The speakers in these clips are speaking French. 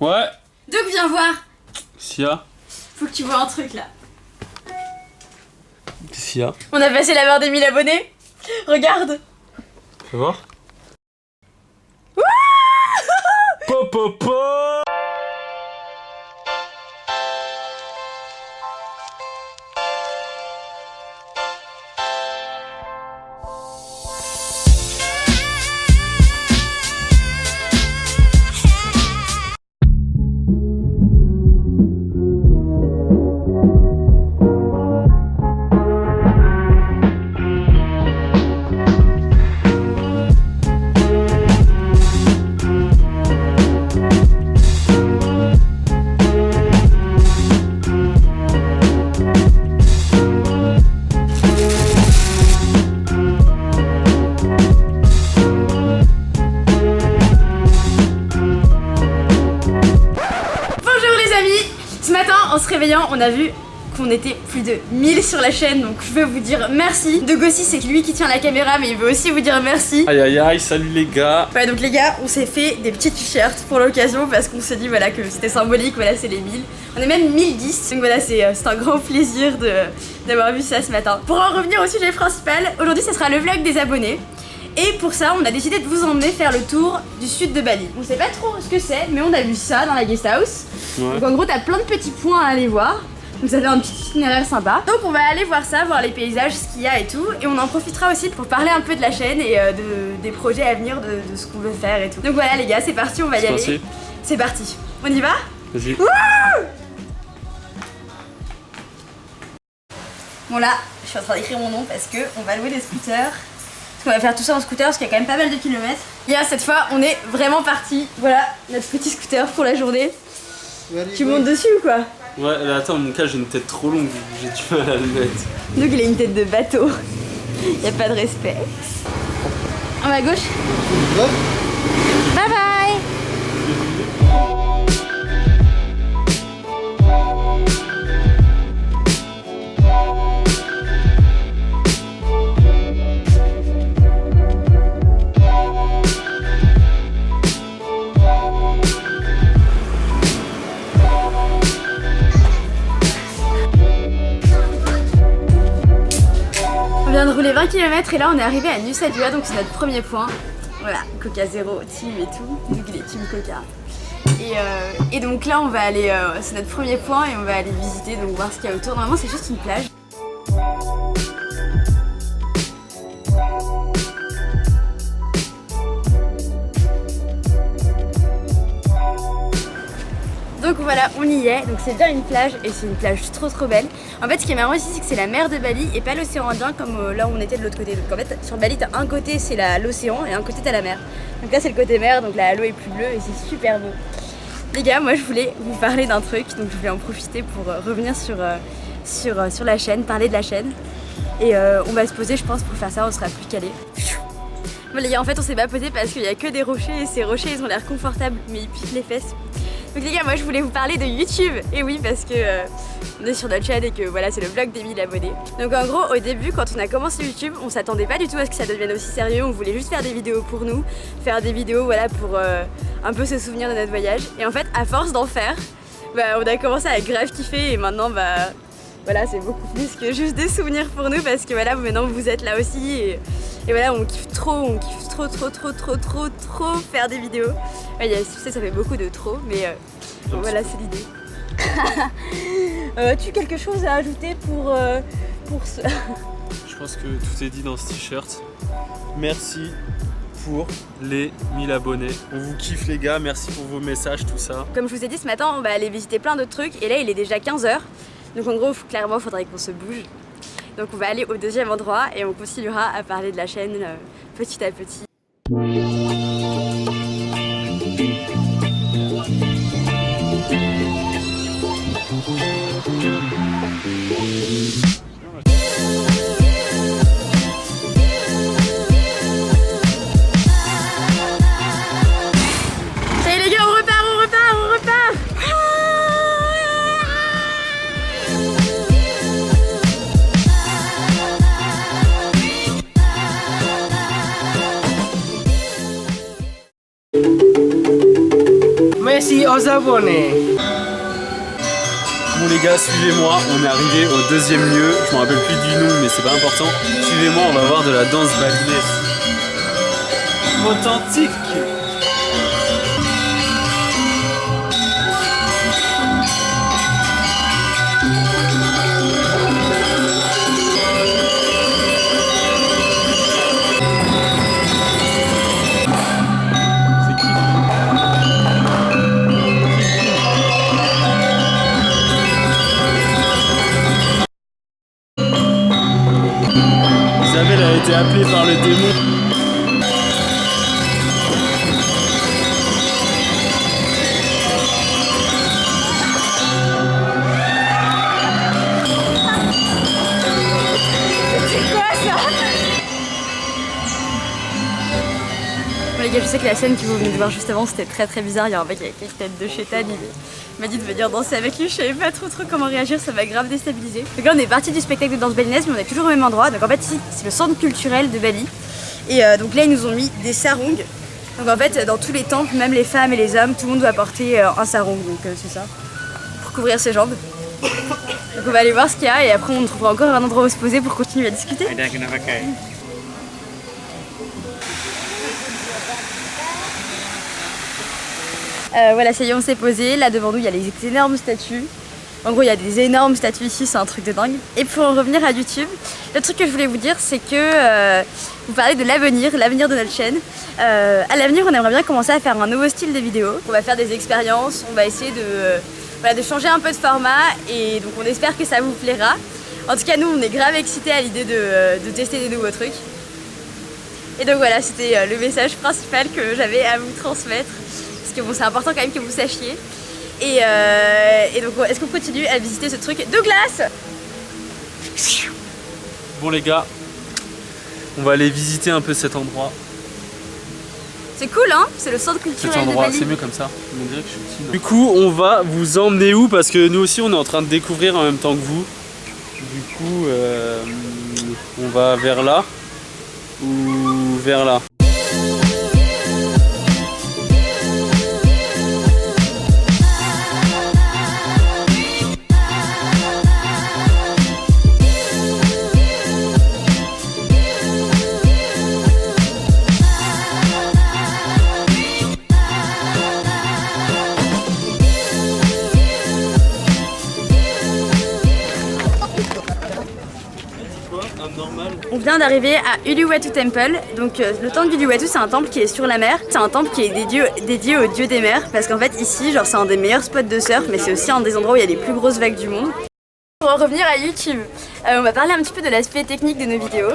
Ouais. Donc viens voir. Sia. Faut que tu vois un truc là. Sia. On a passé la barre des 1000 abonnés. Regarde. Fais voir. Popopo. En se réveillant, on a vu qu'on était plus de 1000 sur la chaîne, donc je veux vous dire merci. De Gossi, c'est lui qui tient la caméra, mais il veut aussi vous dire merci. Aïe aïe aïe, salut les gars. Ouais, donc les gars, on s'est fait des petits t-shirts pour l'occasion parce qu'on s'est dit voilà que c'était symbolique, voilà c'est les 1000. On est même 1010, donc voilà c'est un grand plaisir d'avoir vu ça ce matin. Pour en revenir au sujet principal, aujourd'hui ce sera le vlog des abonnés. Et pour ça, on a décidé de vous emmener faire le tour du sud de Bali. On sait pas trop ce que c'est, mais on a vu ça dans la guest house. Ouais. Donc en gros, t'as plein de petits points à aller voir. Donc ça fait un petit itinéraire sympa. Donc on va aller voir ça, voir les paysages, ce qu'il y a et tout. Et on en profitera aussi pour parler un peu de la chaîne et des projets à venir, de ce qu'on veut faire et tout. Donc voilà les gars, c'est parti, on va y aller. C'est parti. On y va? Vas-y. Bon là, je suis en train d'écrire mon nom parce que on va louer des scooters. On va faire tout ça en scooter parce qu'il y a quand même pas mal de kilomètres. Et là, cette fois, on est vraiment parti. Voilà, notre petit scooter pour la journée. Tu montes dessus ou quoi? Ouais, là, attends, mon cas, j'ai une tête trop longue, j'ai du mal à le mettre. Donc, il a une tête de bateau. Y a pas de respect. En bas à gauche. Bye bye. On vient de rouler 20 km et là on est arrivé à Nusa Dua, donc c'est notre premier point. Voilà, Coca Zéro, team et tout, donc il est team Coca. Et donc là on va aller, c'est notre premier point et on va aller visiter, donc voir ce qu'il y a autour. Normalement c'est juste une plage. Donc voilà, on y est, donc c'est bien une plage et c'est une plage trop belle. En fait ce qui est marrant ici c'est que c'est la mer de Bali et pas l'océan Indien comme là où on était de l'autre côté. Donc en fait sur Bali t'as un côté c'est l'océan et un côté t'as la mer. Donc là c'est le côté mer, donc là l'eau est plus bleue et c'est super beau. Les gars, moi je voulais vous parler d'un truc, donc je vais en profiter pour revenir sur la chaîne, parler de la chaîne. Et on va se poser je pense pour faire ça, on sera plus calé. Bon les gars, en fait on s'est pas posé parce qu'il y a que des rochers et ces rochers ils ont l'air confortables mais ils piquent les fesses. Donc les gars, moi je voulais vous parler de YouTube. Et oui, parce que on est sur notre chaîne et que voilà, c'est le vlog des 1000 abonnés. Donc en gros, au début, quand on a commencé YouTube, on s'attendait pas du tout à ce que ça devienne aussi sérieux. On voulait juste faire des vidéos pour nous, faire des vidéos voilà pour un peu se souvenir de notre voyage. Et en fait, à force d'en faire, bah, on a commencé à grave kiffer et maintenant bah voilà, c'est beaucoup plus que juste des souvenirs pour nous parce que voilà, maintenant vous êtes là aussi et voilà, on kiffe trop faire des vidéos. Ouais, tu sais, ça fait beaucoup de trop, mais voilà, c'est l'idée. As-tu quelque chose à ajouter pour ce... Je pense que tout est dit dans ce t-shirt. Merci pour les 1000 abonnés. On vous kiffe les gars, merci pour vos messages, tout ça. Comme je vous ai dit ce matin, on va aller visiter plein d'autres trucs et là il est déjà 15 h. Donc en gros, clairement, il faudrait qu'on se bouge. Donc on va aller au deuxième endroit et on continuera à parler de la chaîne petit à petit. Salut les gars, on repart. Merci aux abonnés. Bon les gars, suivez-moi, on est arrivé au deuxième lieu, je me rappelle plus du nom mais c'est pas important. Suivez-moi, on va voir de la danse balinaise. Authentique. Isabelle a été appelée par le démon. Bon les gars, je sais que la scène que vous venez de voir juste avant c'était très bizarre, il y a un mec avec une tête de chétane, il m'a dit de venir danser avec lui, je savais pas trop comment réagir, ça m'a grave déstabilisé. Donc là on est parti du spectacle de danse balinaise mais on est toujours au même endroit, donc en fait ici c'est le centre culturel de Bali et donc là ils nous ont mis des sarongs, donc en fait dans tous les temples, même les femmes et les hommes, tout le monde doit porter un sarong, donc c'est ça, pour couvrir ses jambes. Donc on va aller voir ce qu'il y a et après on trouvera encore un endroit où se poser pour continuer à discuter. Voilà, ça y est, on s'est posé. Là devant nous, il y a les énormes statues. En gros, il y a des énormes statues ici, c'est un truc de dingue. Et pour en revenir à YouTube, le truc que je voulais vous dire, c'est que vous parlez de l'avenir de notre chaîne. À l'avenir, on aimerait bien commencer à faire un nouveau style de vidéo. On va faire des expériences, on va essayer de changer un peu de format et donc on espère que ça vous plaira. En tout cas, nous, on est grave excités à l'idée de tester des nouveaux trucs. Et donc voilà, c'était le message principal que j'avais à vous transmettre. Parce que bon, c'est important quand même que vous sachiez. Et donc, est-ce qu'on continue à visiter ce truc de glace? Bon les gars, on va aller visiter un peu cet endroit. C'est cool hein, c'est le centre culturel Cet endroit, de Bali. c'est mieux comme ça. On dirait que je suis petit, non ? Du coup, on va vous emmener où? Parce que nous aussi, on est en train de découvrir en même temps que vous. Du coup, on va vers là ou vers là. On vient d'arriver à Uluwatu Temple. Donc le temple d'Uluwatu, c'est un temple qui est sur la mer. C'est un temple qui est dédié au dieu des mers. Parce qu'en fait ici, genre c'est un des meilleurs spots de surf, mais c'est aussi un des endroits où il y a les plus grosses vagues du monde. Pour en revenir à YouTube, on va parler un petit peu de l'aspect technique de nos vidéos.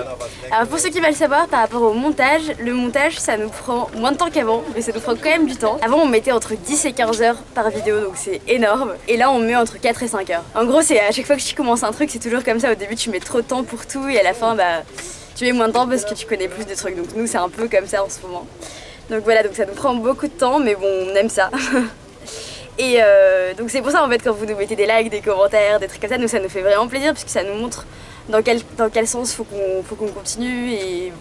Alors pour ceux qui veulent savoir par rapport au montage, le montage ça nous prend moins de temps qu'avant, mais ça nous prend quand même du temps. Avant on mettait entre 10 et 15 heures par vidéo, donc c'est énorme. Et là on met entre 4 et 5 heures. En gros c'est à chaque fois que tu commences un truc, c'est toujours comme ça. Au début tu mets trop de temps pour tout et à la fin bah tu mets moins de temps parce que tu connais plus de trucs. Donc nous c'est un peu comme ça en ce moment. Donc voilà, donc ça nous prend beaucoup de temps, mais bon on aime ça. Et donc c'est pour ça en fait quand vous nous mettez des likes, des commentaires, des trucs comme ça, nous ça nous fait vraiment plaisir puisque ça nous montre dans quel sens faut qu'on continue et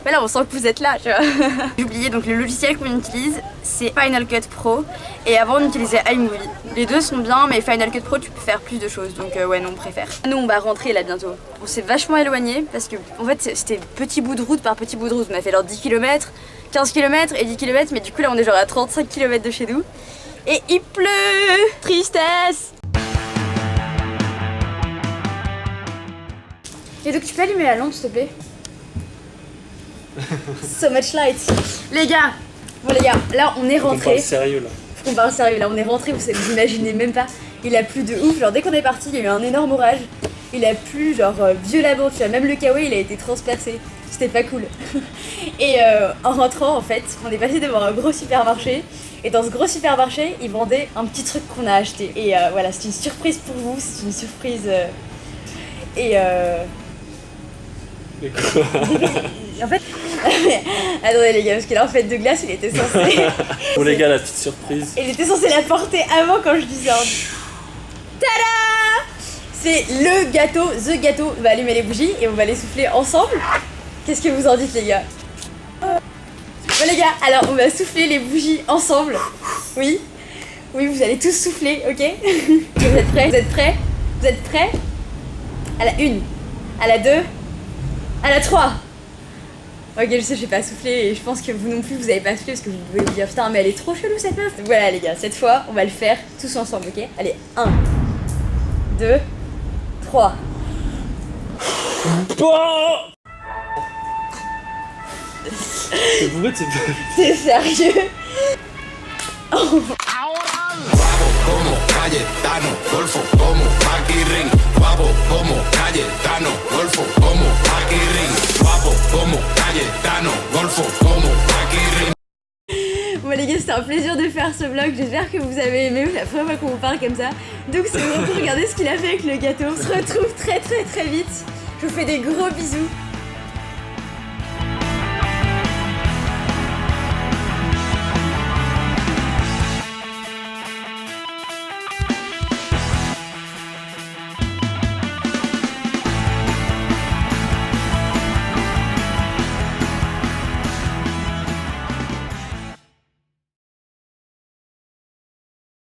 voilà, on sent que vous êtes là, tu vois. J'ai oublié, donc le logiciel qu'on utilise c'est Final Cut Pro et avant on utilisait iMovie. Les deux sont bien mais Final Cut Pro tu peux faire plus de choses donc ouais non on préfère. Nous on va rentrer là bientôt. On s'est vachement éloigné parce que en fait c'était petit bout de route par petit bout de route. On a fait genre 10 km, 15 km et 10 km mais du coup là on est genre à 35 km de chez nous. Et il pleut! Tristesse! Et donc tu peux allumer la lampe s'il te plaît? So much light! Les gars! Bon les gars, là on est rentré. On parle sérieux là. Faut qu'on parle sérieux là, on est rentré, vous imaginez même pas. Il a plu de ouf, genre dès qu'on est parti il y a eu un énorme orage. Il a plu genre violemment, tu vois, même le kawaii il a été transpercé. C'était pas cool. Et en rentrant en fait, on est passé devant un gros supermarché. Et dans ce gros supermarché, ils vendaient un petit truc qu'on a acheté. Et voilà, c'est une surprise pour vous, c'est une surprise. Mais quoi? En fait, attendez les gars, parce que là en fait de glace, il était censé. Bon les gars, la petite surprise. Il était censé la porter avant quand je disais. Tada! C'est le gâteau, the gâteau. On va allumer les bougies et on va les souffler ensemble. Qu'est-ce que vous en dites les gars? Bon les gars, alors on va souffler les bougies ensemble. Oui. Oui, vous allez tous souffler, ok? Vous êtes prêts? Vous êtes prêts? Vous êtes prêts? À la 1, à la 2, à la 3. Ok, je sais, je vais pas souffler et je pense que vous non plus, vous avez pas soufflé parce que vous pouvez vous dire putain, mais elle est trop chelou cette meuf. Donc voilà, les gars, cette fois, on va le faire tous ensemble, ok? Allez, 1, 2, 3. C'est bourré de ces blagues. T'es sérieux? Guapo como Cayetano, Golfo como Paquirrín. Guapo como Cayetano, Golfo como Paquirrín. Guapo como Cayetano, Golfo como Paquirrín. Bon les gars, c'était un plaisir de faire ce vlog, j'espère que vous avez aimé, c'est la première fois qu'on vous parle comme ça. Donc c'est vraiment pour regarder ce qu'il a fait avec le gâteau. On se retrouve très vite. Je vous fais des gros bisous.